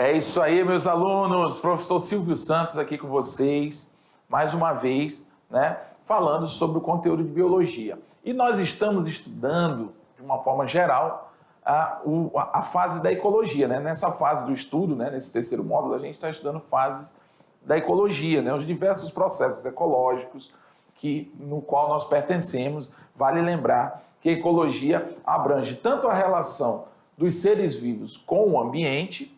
É isso aí, meus alunos. Professor Silvio Santos aqui com vocês, mais uma vez, né, falando sobre o conteúdo de biologia. E nós estamos estudando, de uma forma geral, a fase da ecologia, né? Nessa fase do estudo, né, nesse terceiro módulo, a gente está estudando fases da ecologia, né, os diversos processos ecológicos no qual nós pertencemos. Vale lembrar que a ecologia abrange tanto a relação dos seres vivos com o ambiente,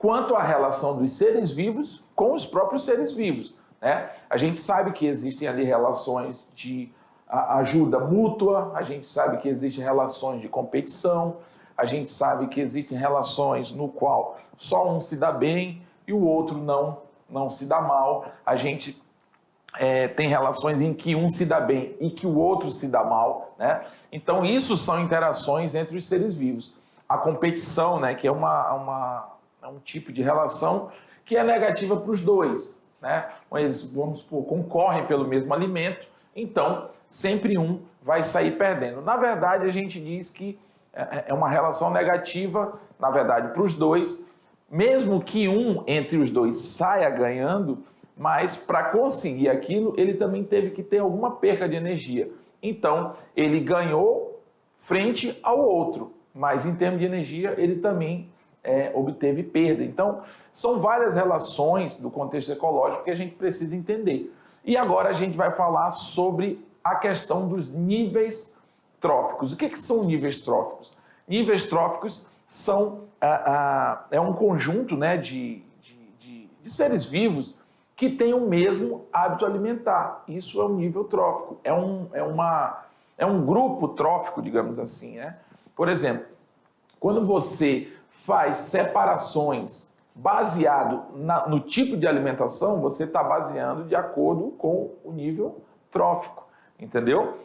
quanto a relação dos seres vivos com os próprios seres vivos, né? A gente sabe que existem ali relações de ajuda mútua, a gente sabe que existem relações de competição, a gente sabe que existem relações no qual só um se dá bem e o outro não se dá mal. A gente tem relações em que um se dá bem e que o outro se dá mal, né? Então isso são interações entre os seres vivos. A competição, né, que é um tipo de relação que é negativa para os dois, né? Eles, vamos supor, concorrem pelo mesmo alimento, então sempre um vai sair perdendo. Na verdade, a gente diz que é uma relação negativa, na verdade, para os dois, mesmo que um entre os dois saia ganhando, mas para conseguir aquilo, ele também teve que ter alguma perca de energia. Então, ele ganhou frente ao outro, mas em termos de energia, ele também obteve perda. Então, são várias relações do contexto ecológico que a gente precisa entender. E agora a gente vai falar sobre a questão dos níveis tróficos. O que são níveis tróficos? Níveis tróficos são um conjunto, né, de seres vivos que têm o mesmo hábito alimentar. Isso é um nível trófico. É um grupo trófico, digamos assim, né? Por exemplo, quando você faz separações baseado no tipo de alimentação, você está baseando de acordo com o nível trófico, entendeu?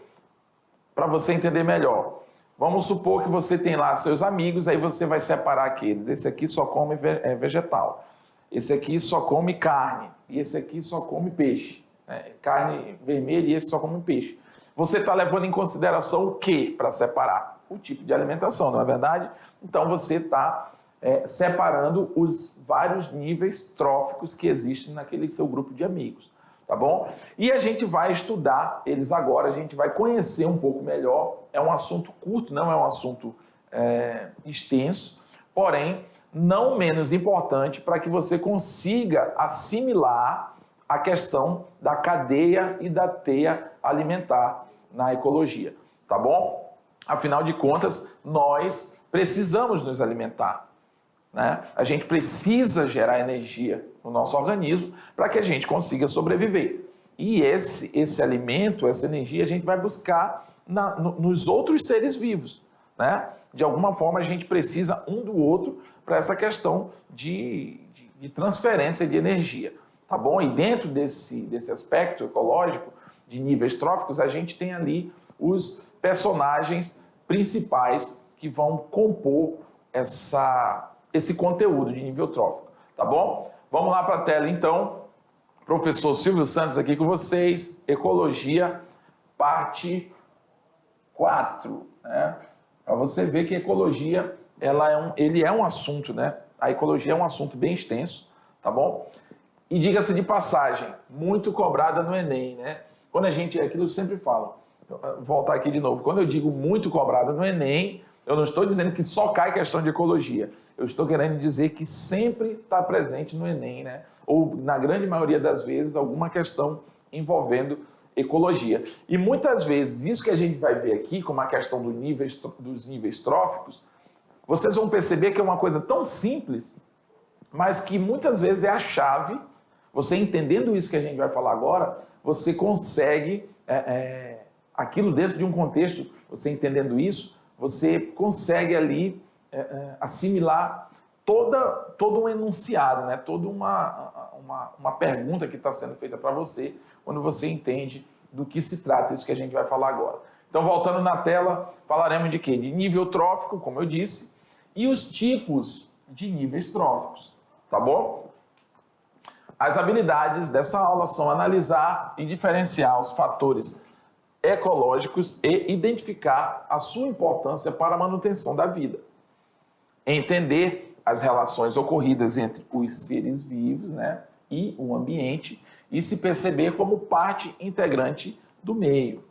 Para você entender melhor. Vamos supor que você tem lá seus amigos, aí você vai separar aqueles. Esse aqui só come vegetal, esse aqui só come carne, e esse aqui só come peixe, né? Carne vermelha e esse só come peixe. Você está levando em consideração o que para separar? O tipo de alimentação, não é verdade? Então você está separando os vários níveis tróficos que existem naquele seu grupo de amigos, tá bom? E a gente vai estudar eles agora, a gente vai conhecer um pouco melhor. É um assunto curto, não é um assunto extenso, porém não menos importante para que você consiga assimilar a questão da cadeia e da teia alimentar na ecologia, tá bom? Afinal de contas, nós precisamos nos alimentar, né? A gente precisa gerar energia no nosso organismo para que a gente consiga sobreviver. E esse alimento, essa energia, a gente vai buscar nos outros seres vivos, né? De alguma forma, a gente precisa um do outro para essa questão de transferência de energia, tá bom? E dentro desse aspecto ecológico de níveis tróficos, a gente tem ali os personagens principais que vão compor esse conteúdo de nível trófico, tá bom? Vamos lá para a tela, então. Professor Silvio Santos aqui com vocês, Ecologia, parte 4, né? Para você ver que a ecologia, ele é um assunto, né? A ecologia é um assunto bem extenso, tá bom? E diga-se de passagem, muito cobrada no Enem, né? Quando aquilo eu sempre falo, vou voltar aqui de novo, quando eu digo muito cobrada no Enem, eu não estou dizendo que só cai questão de ecologia, eu estou querendo dizer que sempre está presente no Enem, né? Ou na grande maioria das vezes, alguma questão envolvendo ecologia. E muitas vezes, isso que a gente vai ver aqui, como a questão dos níveis tróficos, vocês vão perceber que é uma coisa tão simples, mas que muitas vezes é a chave. Você entendendo isso que a gente vai falar agora, você consegue, aquilo dentro de um contexto, você entendendo isso, você consegue ali assimilar todo um enunciado, né? Toda uma pergunta que está sendo feita para você, quando você entende do que se trata isso que a gente vai falar agora. Então, voltando na tela, falaremos de quê? De nível trófico, como eu disse, e os tipos de níveis tróficos, tá bom? As habilidades dessa aula são analisar e diferenciar os fatores ecológicos e identificar a sua importância para a manutenção da vida. Entender as relações ocorridas entre os seres vivos, né, e o ambiente e se perceber como parte integrante do meio,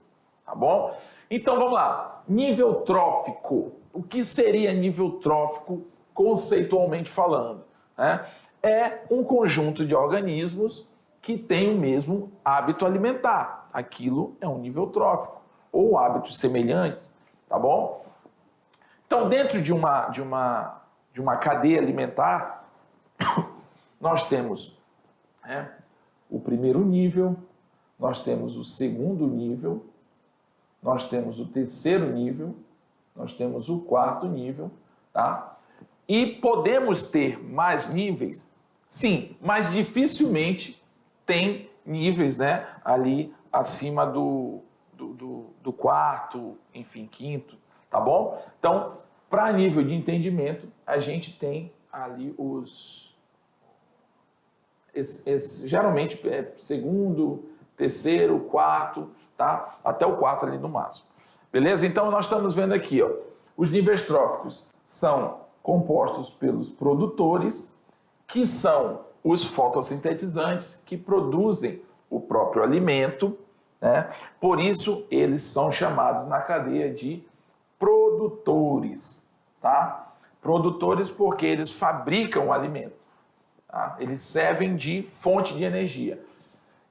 tá bom? Então vamos lá, nível trófico. O que seria nível trófico conceitualmente falando, né? É um conjunto de organismos que tem o mesmo hábito alimentar. Aquilo é um nível trófico, ou hábitos semelhantes, tá bom? Então, dentro de uma cadeia alimentar, nós temos, né, o primeiro nível, nós temos o segundo nível, nós temos o terceiro nível, nós temos o quarto nível, tá? E podemos ter mais níveis? Sim, mas dificilmente tem níveis, né, ali acima do quarto, enfim, quinto, tá bom? Então, para nível de entendimento, a gente tem ali geralmente segundo, terceiro, quarto, tá? Até o quarto ali no máximo. Beleza? Então, nós estamos vendo aqui, ó, os níveis tróficos são compostos pelos produtores, que são os fotossintetizantes, que produzem o próprio alimento, né? Por isso, eles são chamados na cadeia de produtores, tá? Produtores porque eles fabricam o alimento, tá? Eles servem de fonte de energia.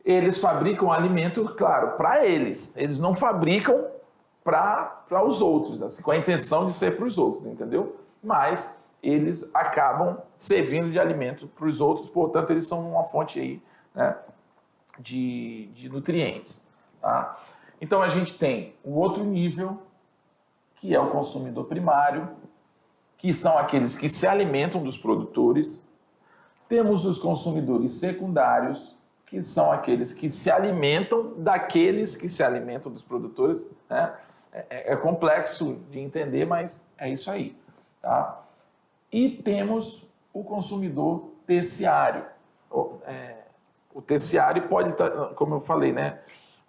Eles fabricam o alimento, claro, para eles. Eles não fabricam para os outros, assim, com a intenção de ser para os outros, entendeu? Mas eles acabam servindo de alimento para os outros, portanto, eles são uma fonte aí, né, de nutrientes. Tá? Então, a gente tem o outro nível, que é o consumidor primário, que são aqueles que se alimentam dos produtores. Temos os consumidores secundários, que são aqueles que se alimentam daqueles que se alimentam dos produtores. Né? É complexo de entender, mas é isso aí. Tá? E temos o consumidor terciário. O terciário pode, como eu falei, né?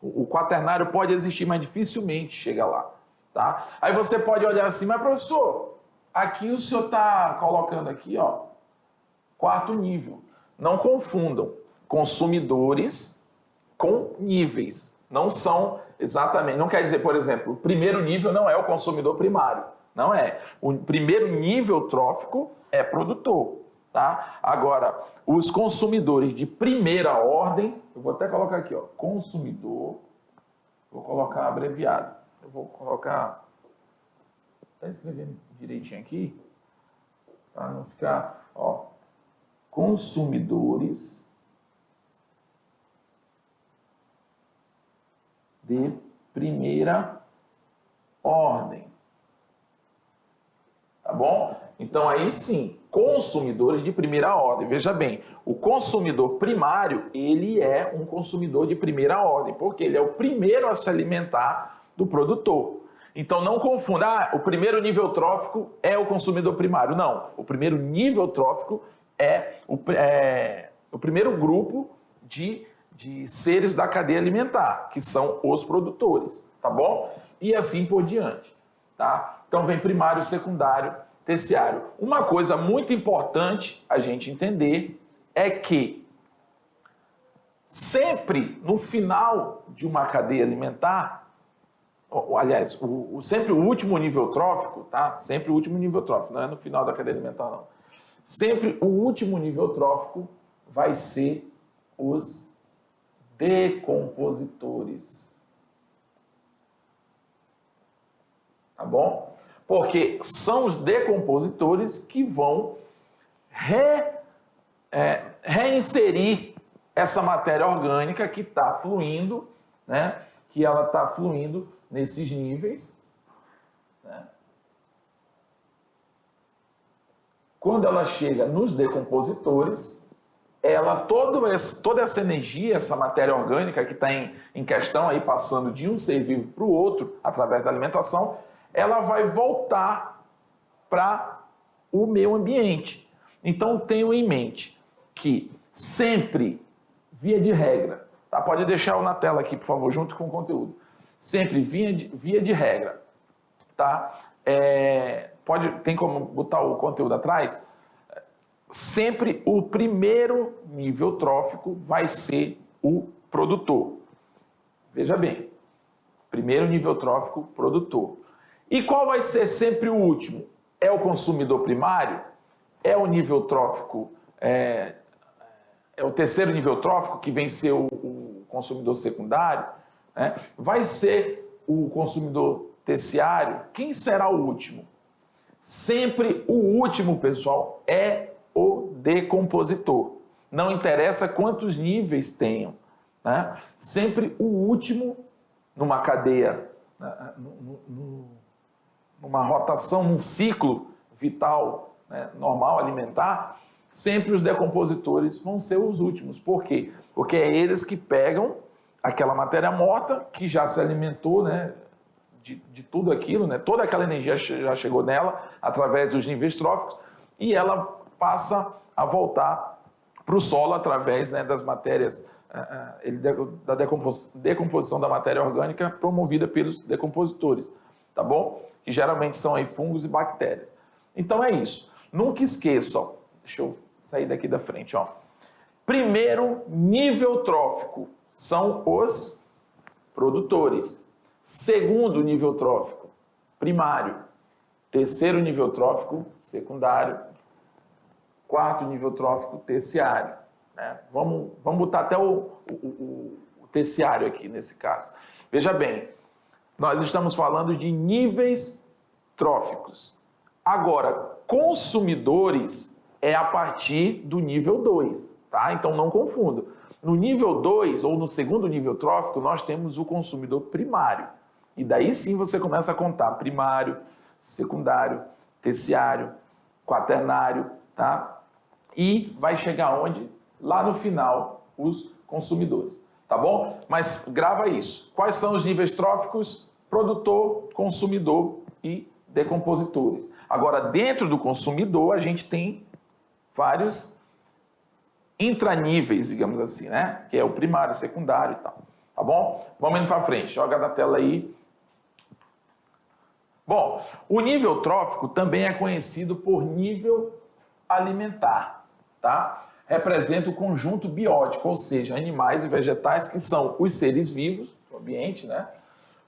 O quaternário pode existir, mas dificilmente chega lá. Tá? Aí você pode olhar assim, mas professor, aqui o senhor está colocando aqui, ó, quarto nível. Não confundam consumidores com níveis. Não são exatamente, não quer dizer, por exemplo, o primeiro nível não é o consumidor primário. Não é. O primeiro nível trófico é produtor. Tá? Agora, os consumidores de primeira ordem, eu vou até colocar aqui, ó, consumidor, vou colocar abreviado. Eu vou colocar, está escrevendo direitinho aqui, para não ficar, ó, consumidores de primeira ordem. Tá bom? Então, aí sim, consumidores de primeira ordem. Veja bem, o consumidor primário, ele é um consumidor de primeira ordem, porque ele é o primeiro a se alimentar do produtor. Então, não confunda, o primeiro nível trófico é o consumidor primário. Não, o primeiro nível trófico é o primeiro grupo de seres da cadeia alimentar, que são os produtores, tá bom? E assim por diante, tá? Então, vem primário, secundário, terciário. Uma coisa muito importante a gente entender é que sempre no final de uma cadeia alimentar, aliás, sempre o último nível trófico, tá? Sempre o último nível trófico, não é no final da cadeia alimentar, não. Sempre o último nível trófico vai ser os decompositores. Tá bom? Porque são os decompositores que vão reinserir essa matéria orgânica que está fluindo, né? Que ela está fluindo nesses níveis. Né? Quando ela chega nos decompositores, toda essa energia, essa matéria orgânica que está em questão, aí, passando de um ser vivo para o outro, através da alimentação, ela vai voltar para o meio ambiente. Então, tenham em mente que sempre, via de regra, tá? Pode deixar na tela aqui, por favor, junto com o conteúdo. Sempre via de regra, tá? Tem como botar o conteúdo atrás? sempre o primeiro nível trófico vai ser o produtor. Veja bem, primeiro nível trófico, produtor. E qual vai ser sempre o último? É o consumidor primário? É o nível trófico, é o terceiro nível trófico que vem ser o consumidor secundário? Né? Vai ser o consumidor terciário? Quem será o último? Sempre o último, pessoal, é o decompositor. Não interessa quantos níveis tenham, né? Sempre o último numa cadeia, numa rotação, num ciclo vital, né, normal, alimentar, sempre os decompositores vão ser os últimos. Por quê? Porque é eles que pegam aquela matéria morta que já se alimentou, né, de tudo aquilo, né, toda aquela energia já chegou nela através dos níveis tróficos e ela passa a voltar para o solo através, né, das matérias, da decomposição da matéria orgânica promovida pelos decompositores, tá bom? Que geralmente são aí fungos e bactérias. Então é isso. Nunca esqueça, ó, deixa eu sair daqui da frente, ó. Primeiro nível trófico são os produtores. Segundo nível trófico, primário. Terceiro nível trófico, secundário. Quarto nível trófico, terciário. Né? Vamos botar até o terciário aqui nesse caso. Veja bem, nós estamos falando de níveis tróficos. Agora, consumidores é a partir do nível 2, tá? Então não confunda. No nível 2, ou no segundo nível trófico, nós temos o consumidor primário. E daí sim você começa a contar primário, secundário, terciário, quaternário, tá? E vai chegar onde? Lá no final, os consumidores, tá bom? Mas grava isso. Quais são os níveis tróficos? Produtor, consumidor e decompositores. Agora, dentro do consumidor, a gente tem vários intraníveis, digamos assim, né? Que é o primário, secundário e tal. Tá bom? Vamos indo para frente. Joga na tela aí. Bom, o nível trófico também é conhecido por nível alimentar, tá? Representa o conjunto biótico, ou seja, animais e vegetais que são os seres vivos do ambiente, né?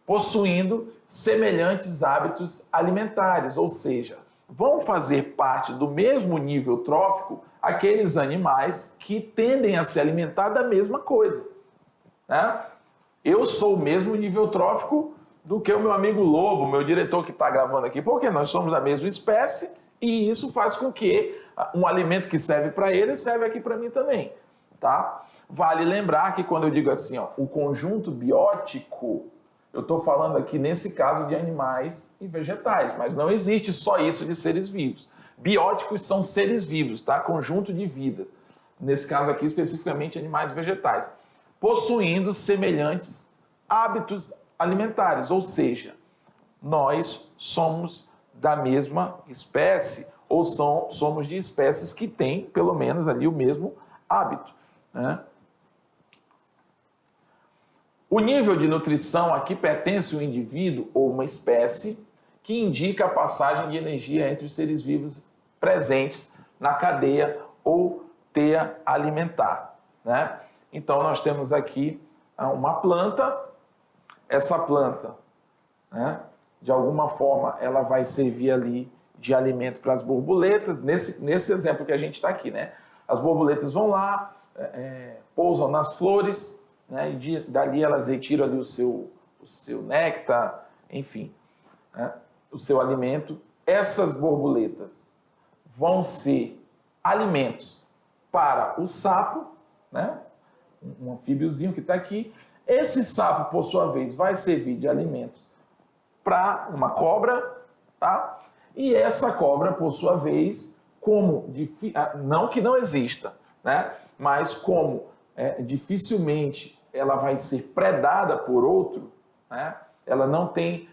Possuindo semelhantes hábitos alimentares, ou seja, vão fazer parte do mesmo nível trófico aqueles animais que tendem a se alimentar da mesma coisa, né? Eu sou o mesmo nível trófico do que o meu amigo Lobo, meu diretor que está gravando aqui, porque nós somos da mesma espécie e isso faz com que um alimento que serve para ele serve aqui para mim também, tá? Vale lembrar que quando eu digo assim, ó, o conjunto biótico, eu estou falando aqui nesse caso de animais e vegetais, mas não existe só isso de seres vivos. Bióticos são seres vivos, tá? Conjunto de vida. Nesse caso aqui, especificamente, animais e vegetais. Possuindo semelhantes hábitos alimentares, ou seja, nós somos da mesma espécie, ou somos de espécies que têm, pelo menos, ali o mesmo hábito, né? O nível de nutrição aqui pertence ao indivíduo ou uma espécie que indica a passagem de energia entre os seres vivos presentes na cadeia ou teia alimentar, né? Então, nós temos aqui uma planta. Essa planta, né, de alguma forma, ela vai servir ali de alimento para as borboletas. Nesse exemplo que a gente está aqui, né? As borboletas vão lá, pousam nas flores, né, e dali elas retiram ali o seu néctar, enfim, né, o seu alimento. Essas borboletas vão ser alimentos para o sapo, né, um anfíbiozinho que está aqui. Esse sapo, por sua vez, vai servir de alimentos para uma cobra, tá? E essa cobra, por sua vez, não que não exista, né? Mas como dificilmente ela vai ser predada por outro, né? Ela não tem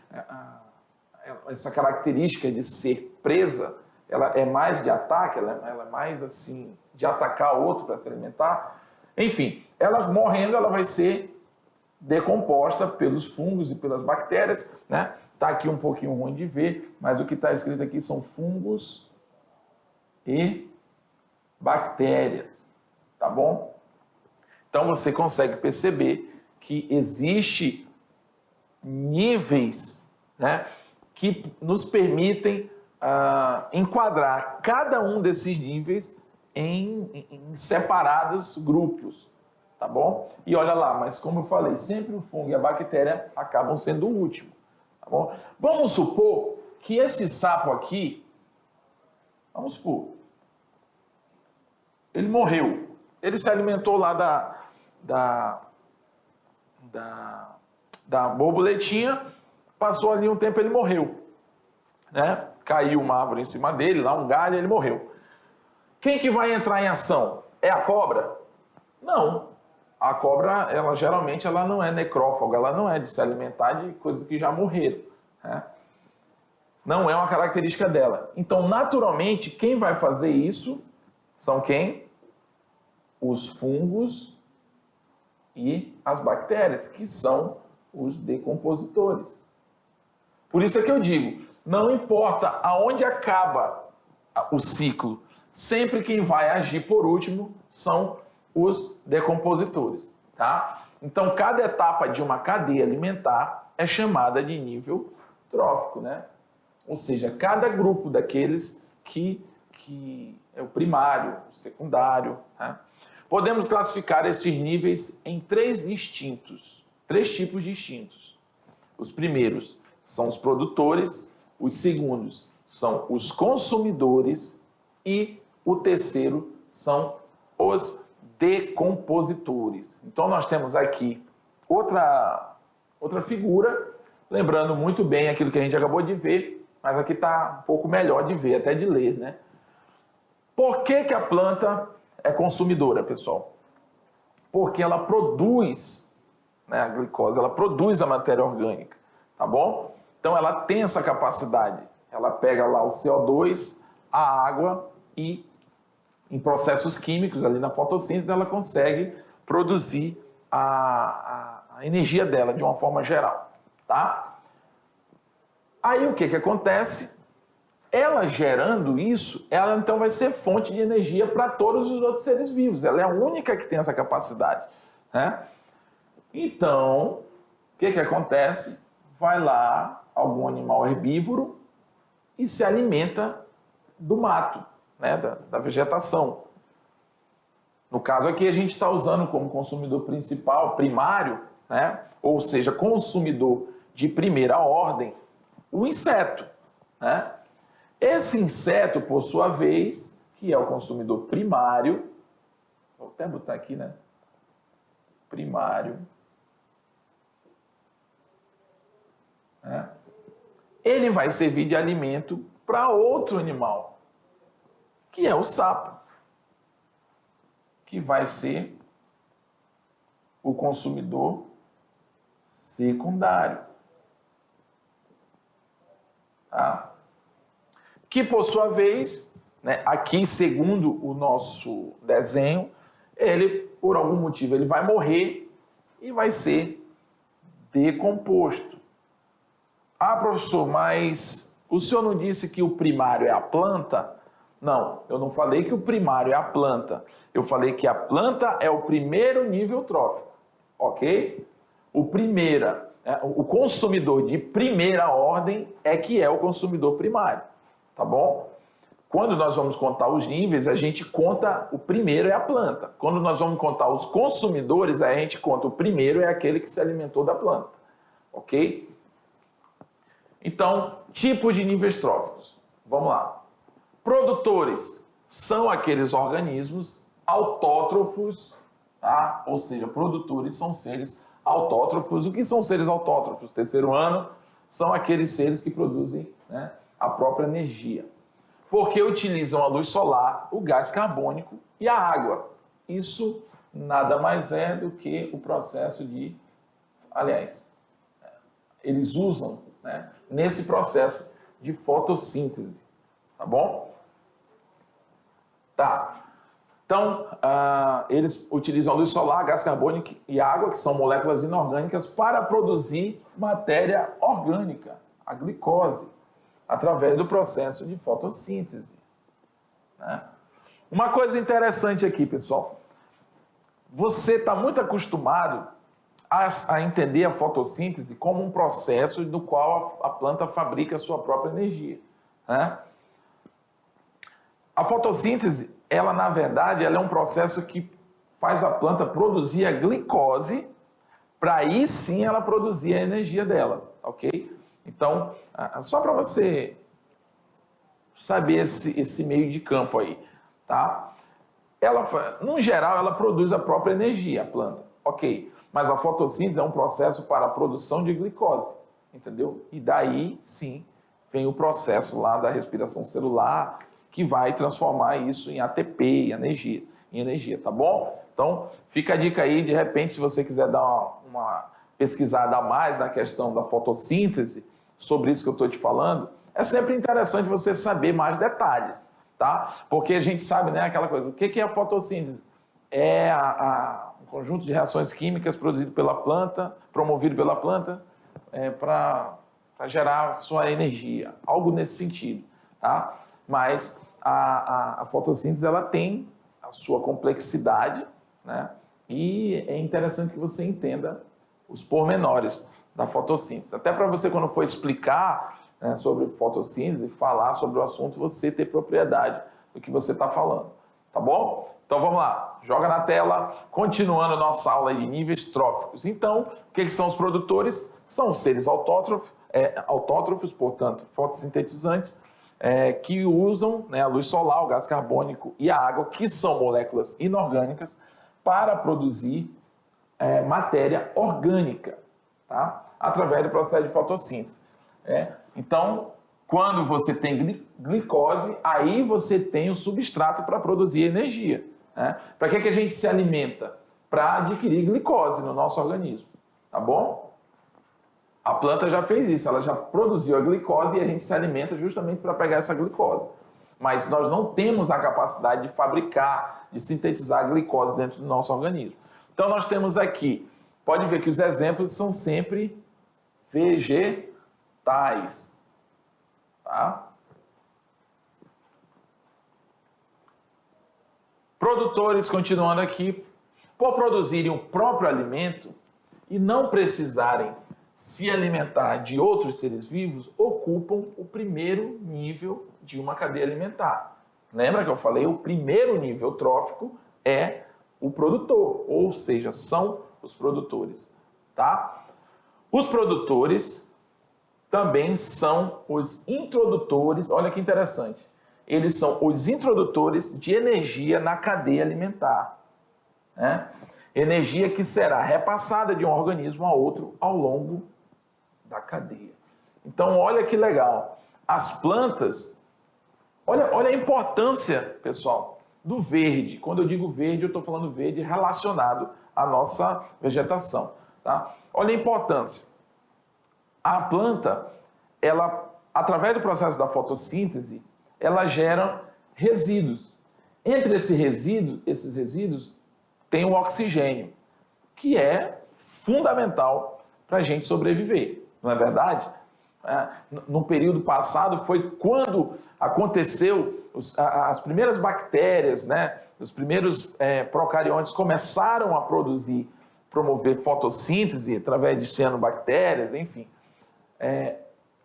essa característica de ser presa, ela é mais de ataque, ela é mais assim, de atacar o outro para se alimentar. Enfim, ela morrendo, ela vai ser decomposta pelos fungos e pelas bactérias, né? Tá aqui um pouquinho ruim de ver, mas o que está escrito aqui são fungos e bactérias, tá bom? Então você consegue perceber que existe níveis, né, que nos permitem enquadrar cada um desses níveis em separados grupos, tá bom? E olha lá, mas como eu falei, sempre o fungo e a bactéria acabam sendo o último, tá bom? Vamos supor que esse sapo aqui, vamos supor, ele morreu, ele se alimentou lá da borboletinha, passou ali um tempo, ele morreu, né? Caiu uma árvore em cima dele, lá um galho, ele morreu. Quem que vai entrar em ação? É a cobra? Não. A cobra, ela geralmente ela não é necrófaga, ela não é de se alimentar de coisas que já morreram, né? Não é uma característica dela. Então, naturalmente, quem vai fazer isso são quem? Os fungos e as bactérias, que são os decompositores. Por isso é que eu digo, não importa aonde acaba o ciclo, sempre quem vai agir por último são os decompositores, tá? Então, cada etapa de uma cadeia alimentar é chamada de nível trófico, né? Ou seja, cada grupo daqueles que é o primário, o secundário, né? Podemos classificar esses níveis em três tipos distintos. Os primeiros são os produtores, os segundos são os consumidores e o terceiro são os decompositores. Então nós temos aqui outra figura, lembrando muito bem aquilo que a gente acabou de ver, mas aqui está um pouco melhor de ver, até de ler, né? Por que a planta é consumidora, pessoal? Porque ela produz, né, a glicose, ela produz a matéria orgânica, tá bom? Então ela tem essa capacidade. Ela pega lá o CO2, a água e em processos químicos, ali na fotossíntese, ela consegue produzir a energia dela de uma forma geral, tá? Aí o que acontece? Ela gerando isso, ela então vai ser fonte de energia para todos os outros seres vivos. Ela é a única que tem essa capacidade, né? Então, o que acontece? Vai lá algum animal herbívoro e se alimenta do mato, né? da vegetação. No caso aqui, a gente está usando como consumidor principal, primário, né? Ou seja, consumidor de primeira ordem, o inseto, né? Esse inseto, por sua vez, que é o consumidor primário, vou até botar aqui, né? Primário. Né? Ele vai servir de alimento para outro animal, que é o sapo, que vai ser o consumidor secundário. Tá? Que, por sua vez, né, aqui, segundo o nosso desenho, ele, por algum motivo, ele vai morrer e vai ser decomposto. Ah, professor, mas o senhor não disse que o primário é a planta? Não, eu não falei que o primário é a planta. Eu falei que a planta é o primeiro nível trófico, ok? O consumidor de primeira ordem é que é o consumidor primário. Tá bom? Quando nós vamos contar os níveis, a gente conta o primeiro é a planta. Quando nós vamos contar os consumidores, a gente conta o primeiro é aquele que se alimentou da planta. Ok? Então, tipo de níveis tróficos. Vamos lá. Produtores são aqueles organismos autótrofos, tá? Ou seja, produtores são seres autótrofos. O que são seres autótrofos? Terceiro ano, são aqueles seres que produzem, né, a própria energia. Porque utilizam a luz solar, o gás carbônico e a água. Isso nada mais é do que o processo de... Aliás, eles usam, né, nesse processo de fotossíntese. Tá bom? Tá. Então, eles utilizam a luz solar, gás carbônico e água, que são moléculas inorgânicas, para produzir matéria orgânica, a glicose, através do processo de fotossíntese. Né? Uma coisa interessante aqui, pessoal. Você está muito acostumado a entender a fotossíntese como um processo no qual a planta fabrica a sua própria energia, né? A fotossíntese, ela na verdade, ela é um processo que faz a planta produzir a glicose para aí sim ela produzir a energia dela, ok? Então, só para você saber esse meio de campo aí, tá? Ela, no geral, ela produz a própria energia, a planta, ok? Mas a fotossíntese é um processo para a produção de glicose, entendeu? E daí, sim, vem o processo lá da respiração celular, que vai transformar isso em ATP, em energia, tá bom? Então, fica a dica aí, de repente, se você quiser dar uma pesquisada a mais na questão da fotossíntese, sobre isso que eu estou te falando, é sempre interessante você saber mais detalhes, tá? Porque a gente sabe, né, aquela coisa, o que é a fotossíntese? É um conjunto de reações químicas produzido pela planta, promovido pela planta, para gerar sua energia, algo nesse sentido, tá? Mas a fotossíntese, ela tem a sua complexidade, né? E é interessante que você entenda os pormenores da fotossíntese. Até para você, quando for explicar, né, sobre fotossíntese, falar sobre o assunto, você ter propriedade do que você está falando, tá bom? Então vamos lá, joga na tela, continuando nossa aula de níveis tróficos. Então, o que são os produtores? São os seres autótrofos, portanto, fotossintetizantes, que usam, né, a luz solar, o gás carbônico e a água, que são moléculas inorgânicas, para produzir matéria orgânica, tá? Através do processo de fotossíntese. Então, quando você tem glicose, aí você tem o substrato para produzir energia, né? Para que a gente se alimenta? Para adquirir glicose no nosso organismo, tá bom? A planta já fez isso, ela já produziu a glicose e a gente se alimenta justamente para pegar essa glicose. Mas nós não temos a capacidade de fabricar, de sintetizar a glicose dentro do nosso organismo. Então nós temos aqui, pode ver que os exemplos são sempre vegetais, tá? Produtores, continuando aqui, por produzirem o próprio alimento e não precisarem se alimentar de outros seres vivos, ocupam o primeiro nível de uma cadeia alimentar. Lembra que eu falei? O primeiro nível trófico é o produtor, ou seja, são os produtores, tá? Os produtores também são os introdutores, olha que interessante, eles são os introdutores de energia na cadeia alimentar, né? Energia que será repassada de um organismo a outro ao longo da cadeia. Então, olha que legal. As plantas, olha a importância, pessoal, do verde. Quando eu digo verde, eu estou falando verde relacionado à nossa vegetação, tá? Olha a importância. A planta, ela, através do processo da fotossíntese, ela gera resíduos. Entre esses resíduos, tem o oxigênio, que é fundamental para a gente sobreviver, não é verdade? No período passado foi quando aconteceu as primeiras bactérias, né? Os primeiros procariontes começaram a promover fotossíntese através de cianobactérias, enfim.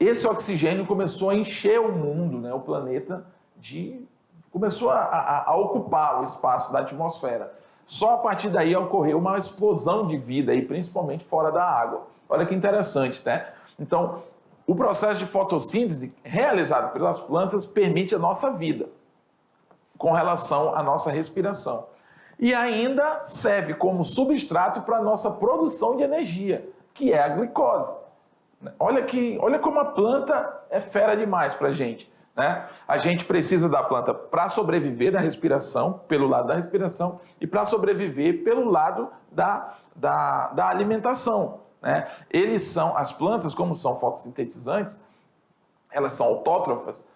Esse oxigênio começou a encher o mundo, né? O planeta, começou a ocupar o espaço da atmosfera. Só a partir daí ocorreu uma explosão de vida, aí, principalmente fora da água. Olha que interessante, né? Então, o processo de fotossíntese realizado pelas plantas permite a nossa vida com relação à nossa respiração. E ainda serve como substrato para a nossa produção de energia, que é a glicose. Olha como a planta é fera demais para a gente, né? A gente precisa da planta para sobreviver da respiração, pelo lado da respiração, e para sobreviver pelo lado da alimentação, né? As plantas, como são fotossintetizantes, elas são autótrofas,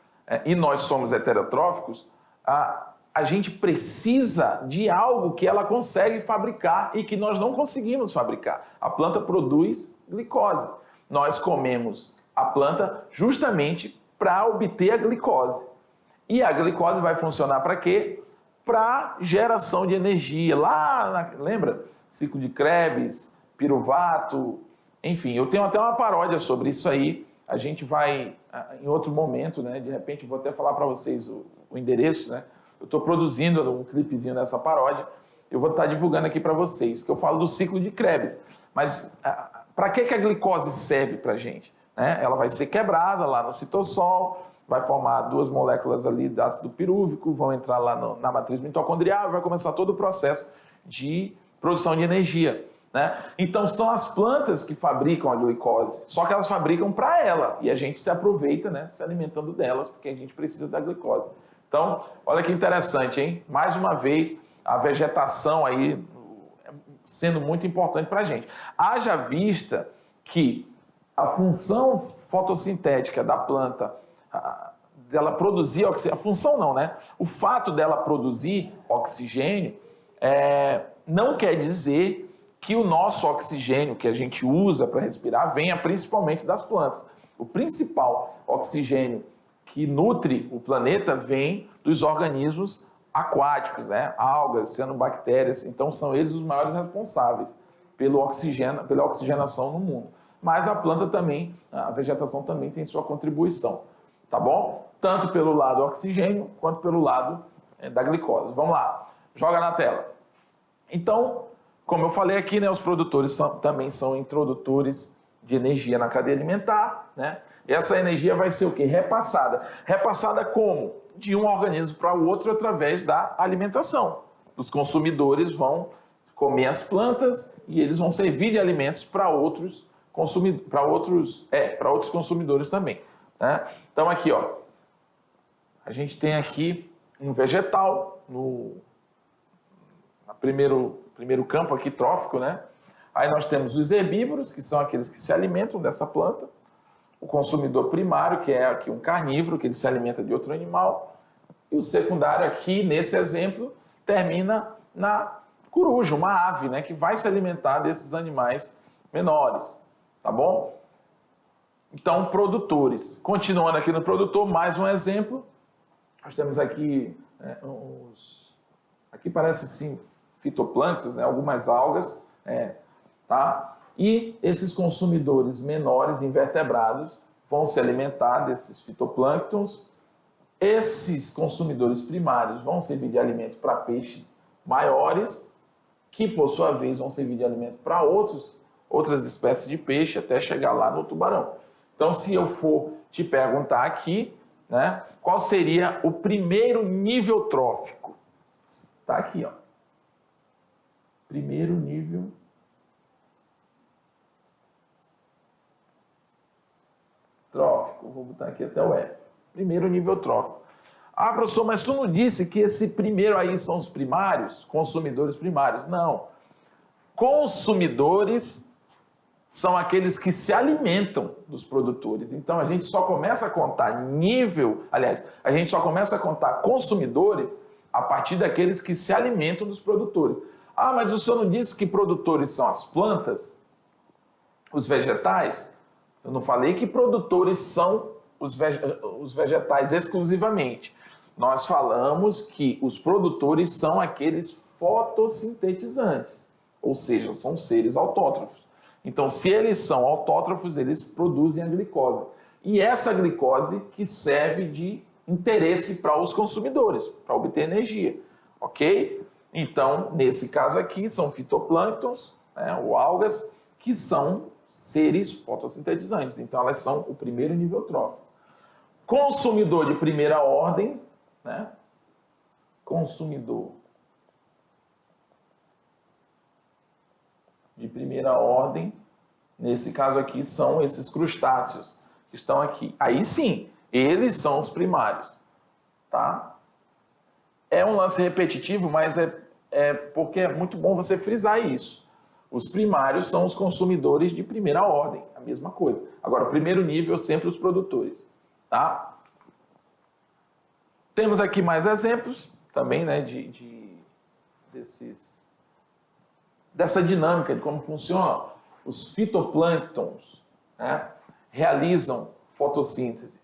e nós somos heterotróficos, a gente precisa de algo que ela consegue fabricar e que nós não conseguimos fabricar. A planta produz glicose. Nós comemos a planta justamente para obter a glicose. E a glicose vai funcionar para quê? para geração de energia. Lembra? Ciclo de Krebs, piruvato, enfim, eu tenho até uma paródia sobre isso aí. A gente vai, em outro momento, né? De repente, vou até falar para vocês o endereço, né? Eu estou produzindo um clipezinho dessa paródia. Eu vou estar divulgando aqui para vocês, que eu falo do ciclo de Krebs. Mas para que a glicose serve para a gente? Né? Ela vai ser quebrada lá no citossol, vai formar 2 moléculas ali de ácido pirúvico, vão entrar lá na matriz mitocondrial e vai começar todo o processo de produção de energia. Né? Então são as plantas que fabricam a glicose, só que elas fabricam para ela e a gente se aproveita, né, se alimentando delas, porque a gente precisa da glicose. Então, olha que interessante, hein? Mais uma vez, a vegetação aí sendo muito importante para a gente. Haja vista que a função fotossintética da planta, dela produzir oxigênio, a função não, né? O fato dela produzir oxigênio não quer dizer que o nosso oxigênio que a gente usa para respirar venha principalmente das plantas. O principal oxigênio que nutre o planeta vem dos organismos aquáticos, né? Algas, cianobactérias, então são eles os maiores responsáveis pela oxigenação no mundo. Mas a planta também, a vegetação também tem sua contribuição, tá bom? Tanto pelo lado oxigênio, quanto pelo lado da glicose. Vamos lá, joga na tela. Então, como eu falei aqui, né, os produtores também são introdutores de energia na cadeia alimentar, né? E essa energia vai ser o quê? Repassada. Repassada como? De um organismo para o outro através da alimentação. Os consumidores vão comer as plantas e eles vão servir de alimentos para outros consumidores também. Né? Então aqui, ó, a gente tem aqui um vegetal no primeiro campo aqui trófico, né? Aí nós temos os herbívoros, que são aqueles que se alimentam dessa planta. O consumidor primário, que é aqui um carnívoro, que ele se alimenta de outro animal. E o secundário aqui, nesse exemplo, termina na coruja, uma ave, né, que vai se alimentar desses animais menores, tá bom? Então, produtores. Continuando aqui no produtor, mais um exemplo. Nós temos aqui, aqui parece sim fitoplânctons, né, algumas algas, tá? E esses consumidores menores, invertebrados, vão se alimentar desses fitoplânctons. Esses consumidores primários vão servir de alimento para peixes maiores, que por sua vez vão servir de alimento para outras espécies de peixe, até chegar lá no tubarão. Então, se eu for te perguntar aqui, né, qual seria o primeiro nível trófico? Está aqui, ó. Primeiro nível trófico. Vou botar aqui até o F. Primeiro nível trófico. Ah, professor, mas tu não disse que esse primeiro aí são os primários? Consumidores primários? Não. Consumidores são aqueles que se alimentam dos produtores. Então, a gente só começa a contar a gente só começa a contar consumidores a partir daqueles que se alimentam dos produtores. Ah, mas o senhor não disse que produtores são as plantas? Os vegetais? Eu não falei que produtores são os vegetais exclusivamente. Nós falamos que os produtores são aqueles fotossintetizantes, ou seja, são seres autótrofos. Então, se eles são autótrofos, eles produzem a glicose. E essa glicose que serve de interesse para os consumidores, para obter energia, ok? Então, nesse caso aqui, são fitoplânctons, né, ou algas, que são seres fotossintetizantes. Então, elas são o primeiro nível trófico. Consumidor de primeira ordem, né? Consumidor de primeira ordem, nesse caso aqui, são esses crustáceos que estão aqui. Aí sim, eles são os primários, tá? É um lance repetitivo, mas é porque é muito bom você frisar isso. Os primários são os consumidores de primeira ordem, a mesma coisa. Agora, o primeiro nível, sempre os produtores, tá? Temos aqui mais exemplos também, né, dessa dinâmica de como funciona. Os fitoplânctons, né, realizam fotossíntese,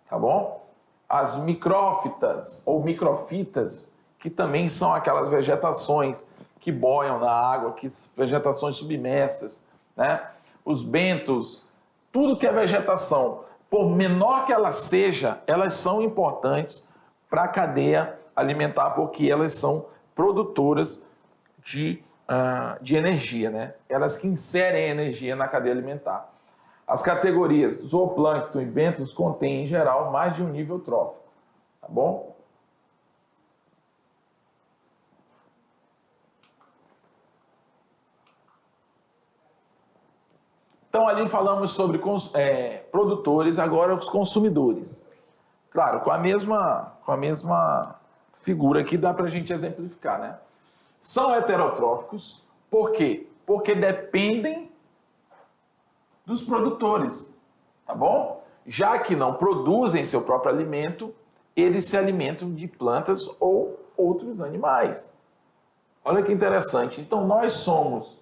tá bom? As micrófitas ou microfitas, que também são aquelas vegetações que boiam na água, que vegetações submersas, né? Os bentos, tudo que é vegetação, por menor que ela seja, elas são importantes para a cadeia alimentar, porque elas são produtoras de energia, né? Elas que inserem energia na cadeia alimentar. As categorias zooplâncton e bentos contêm, em geral, mais de um nível trófico, tá bom? Então, ali falamos sobre produtores, agora os consumidores. Claro, com a mesma figura aqui dá para a gente exemplificar, né? São heterotróficos, por quê? Porque dependem dos produtores, tá bom? Já que não produzem seu próprio alimento, eles se alimentam de plantas ou outros animais. Olha que interessante. Então, nós somos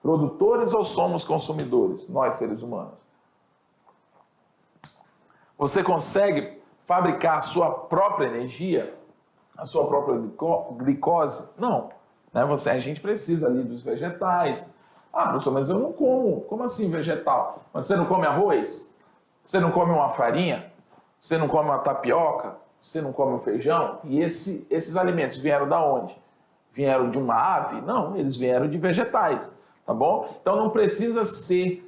produtores ou somos consumidores? Nós, seres humanos. Você consegue fabricar a sua própria energia? A sua própria glicose? Não. Né? A gente precisa ali dos vegetais. Ah, professor, mas eu não como. Como assim vegetal? Mas você não come arroz? Você não come uma farinha? Você não come uma tapioca? Você não come um feijão? E esses alimentos vieram da onde? Vieram de uma ave? Não, eles vieram de vegetais. Tá bom? Então não precisa ser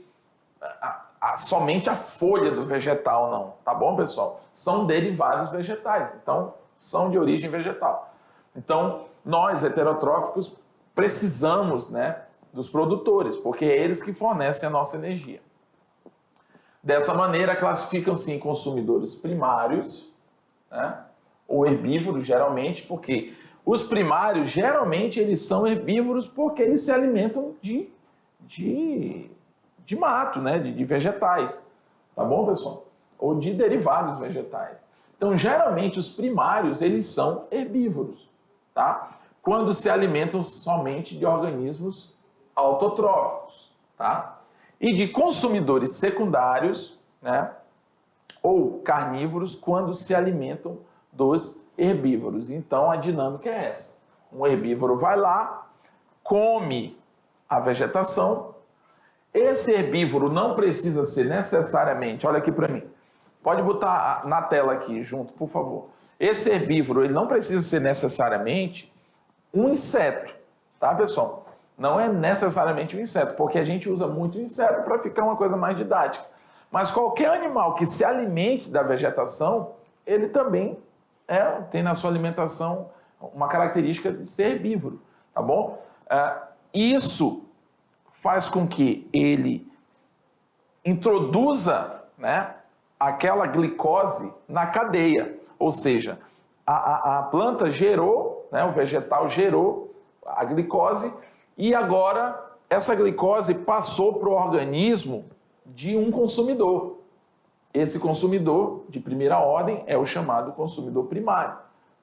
somente a folha do vegetal, não. Tá bom, pessoal? São derivados vegetais, então são de origem vegetal. Então, nós, heterotróficos, precisamos, né, dos produtores, porque é eles que fornecem a nossa energia. Dessa maneira, classificam-se em consumidores primários, né, ou herbívoros, geralmente, porque os primários, geralmente, eles são herbívoros porque eles se alimentam de mato, né? de vegetais. Tá bom, pessoal? Ou de derivados vegetais. Então, geralmente, os primários, eles são herbívoros, tá? Quando se alimentam somente de organismos autotróficos, tá? E de consumidores secundários, né? Ou carnívoros, quando se alimentam dos herbívoros. Então, a dinâmica é essa. Um herbívoro vai lá, come a vegetação. Esse herbívoro não precisa ser necessariamente, olha aqui para mim, pode botar na tela aqui junto, por favor. Esse herbívoro, ele não precisa ser necessariamente um inseto, tá, pessoal? Não é necessariamente um inseto, porque a gente usa muito inseto para ficar uma coisa mais didática. Mas qualquer animal que se alimente da vegetação, ele também tem na sua alimentação uma característica de ser herbívoro, tá bom? Isso faz com que ele introduza, né, aquela glicose na cadeia, ou seja, a planta gerou, né, o vegetal gerou a glicose e agora essa glicose passou para o organismo de um consumidor. Esse consumidor de primeira ordem é o chamado consumidor primário,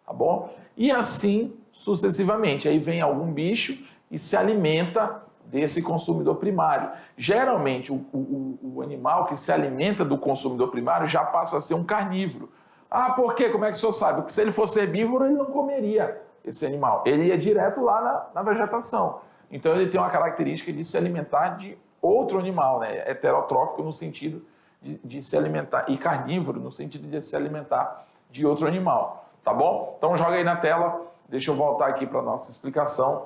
tá bom? E assim sucessivamente. Aí vem algum bicho e se alimenta desse consumidor primário. Geralmente, o animal que se alimenta do consumidor primário já passa a ser um carnívoro. Ah, por quê? Como é que o senhor sabe? Porque se ele fosse herbívoro, ele não comeria esse animal. Ele ia direto lá na vegetação. Então, ele tem uma característica de se alimentar de outro animal, né? Heterotrófico no sentido de se alimentar, e carnívoro no sentido de se alimentar de outro animal. Tá bom? Então, joga aí na tela. Deixa eu voltar aqui para a nossa explicação.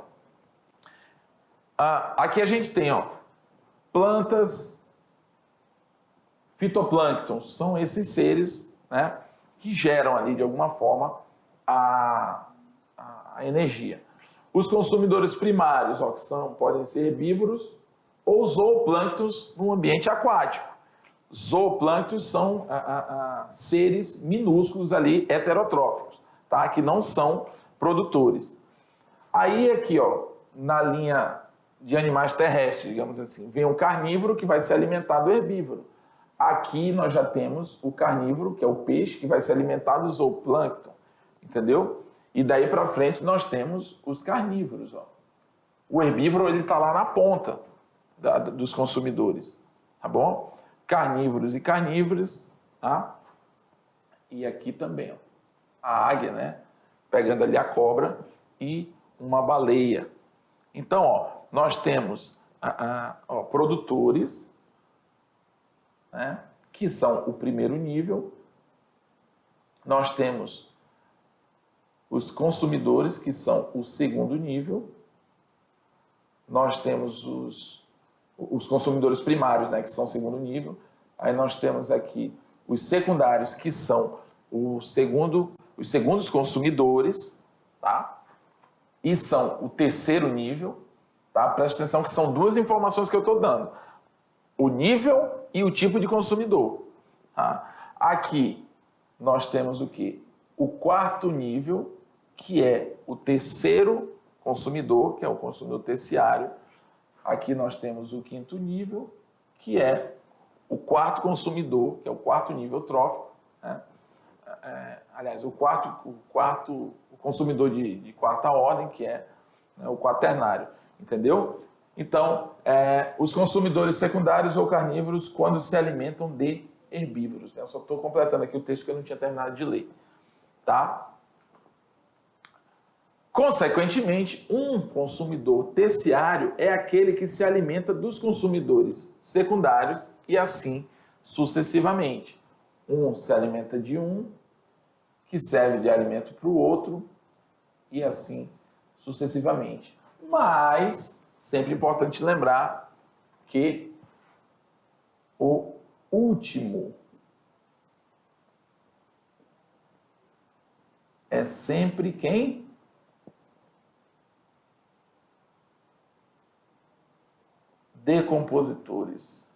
Aqui a gente tem, ó, plantas, fitoplânctons, são esses seres, né, que geram ali de alguma forma a energia. Os consumidores primários, ó, que podem ser herbívoros, ou zooplânctons no ambiente aquático. Zooplânctons são seres minúsculos ali, heterotróficos, tá, que não são produtores. Aí aqui, ó, na linha de animais terrestres, digamos assim, vem o carnívoro que vai se alimentar do herbívoro. Aqui nós já temos o carnívoro, que é o peixe, que vai se alimentar do zooplâncton, entendeu? E daí para frente nós temos os carnívoros, ó. O herbívoro, ele está lá na ponta dos consumidores, tá bom? Carnívoros e carnívoros, tá? E aqui também, ó, a águia, né? pegando ali a cobra e uma baleia. Então, ó, nós temos produtores, né, que são o primeiro nível. Nós temos os consumidores, que são o segundo nível. Nós temos os consumidores primários, né, que são o segundo nível. Aí nós temos aqui os secundários, que são os segundos consumidores, tá? E são o terceiro nível, tá? Presta atenção que são duas informações que eu estou dando. O nível e o tipo de consumidor. Tá? Aqui nós temos o quê? O quarto nível, que é o terceiro consumidor, que é o consumidor terciário. Aqui nós temos o quinto nível, que é o quarto consumidor, que é o quarto nível trófico. Né? Aliás, o consumidor de quarta ordem, que é, né, o quaternário. Entendeu? Então, os consumidores secundários ou carnívoros quando se alimentam de herbívoros. Né? Eu só estou completando aqui o texto que eu não tinha terminado de ler. Tá? Consequentemente, um consumidor terciário é aquele que se alimenta dos consumidores secundários e assim sucessivamente. Um se alimenta de um, que serve de alimento para o outro e assim sucessivamente. Mas, sempre importante lembrar que o último é sempre quem? Decompositores.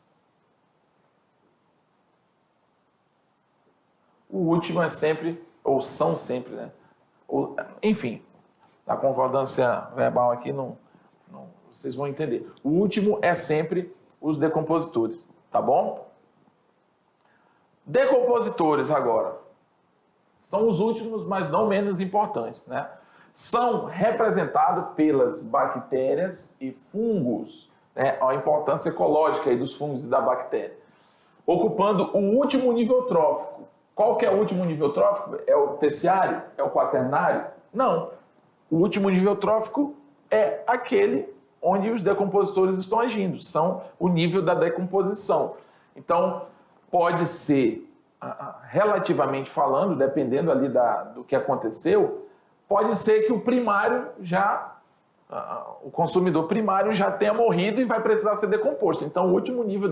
O último é sempre, ou são sempre, né? Enfim, a concordância verbal aqui vocês vão entender. O último é sempre os decompositores, tá bom? Decompositores agora. São os últimos, mas não menos importantes, né? São representados pelas bactérias e fungos, né? A importância ecológica aí dos fungos e da bactéria. Ocupando o último nível trófico. Qual que é o último nível trófico? É o terciário? É o quaternário? Não. O último nível trófico é aquele onde os decompositores estão agindo. São o nível da decomposição. Então, pode ser, relativamente falando, dependendo ali do que aconteceu, pode ser que o primário o consumidor primário já tenha morrido e vai precisar ser decomposto. Então, o último nível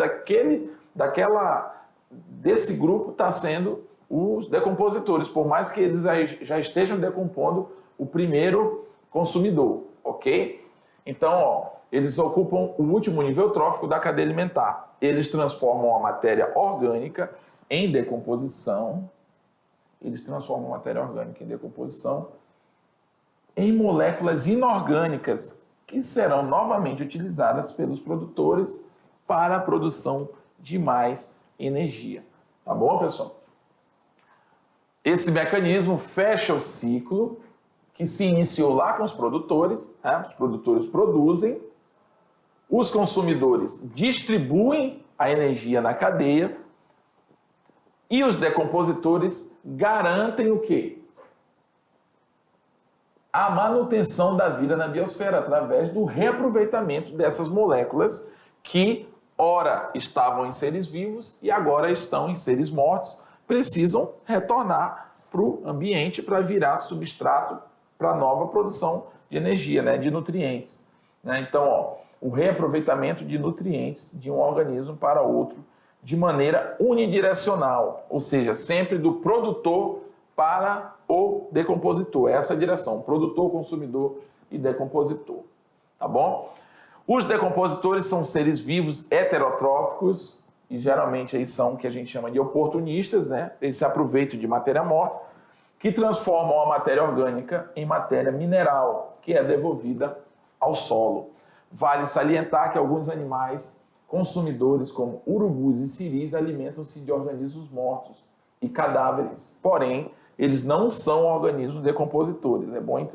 desse grupo está sendo os decompositores, por mais que eles já estejam decompondo o primeiro consumidor, ok? Então, ó, eles ocupam o último nível trófico da cadeia alimentar. Eles transformam a matéria orgânica em decomposição. Em moléculas inorgânicas que serão novamente utilizadas pelos produtores para a produção de mais energia. Tá bom, pessoal? Esse mecanismo fecha o ciclo que se iniciou lá com os produtores, né? Os produtores produzem, os consumidores distribuem a energia na cadeia e os decompositores garantem o quê? A manutenção da vida na biosfera através do reaproveitamento dessas moléculas que ora estavam em seres vivos e agora estão em seres mortos, precisam retornar para o ambiente para virar substrato para nova produção de energia, né, de nutrientes. Né? Então, ó, o reaproveitamento de nutrientes de um organismo para outro de maneira unidirecional, ou seja, sempre do produtor para o decompositor. Essa é a direção, produtor, consumidor e decompositor. Tá bom? Os decompositores são seres vivos heterotróficos e geralmente aí são o que a gente chama de oportunistas, né? Eles se aproveitam de matéria morta, que transformam a matéria orgânica em matéria mineral, que é devolvida ao solo. Vale salientar que alguns animais consumidores, como urubus e ciris, alimentam-se de organismos mortos e cadáveres, porém, eles não são organismos decompositores. É bom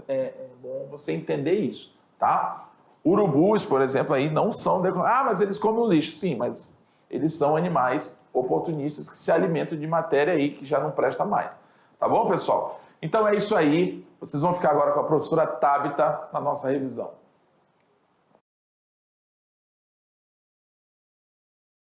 você entender isso, tá? Urubus, por exemplo, aí não são decompositores. Ah, mas eles comem o lixo. Sim, mas eles são animais oportunistas que se alimentam de matéria aí que já não presta mais. Tá bom, pessoal? Então é isso aí. Vocês vão ficar agora com a professora Tabita na nossa revisão.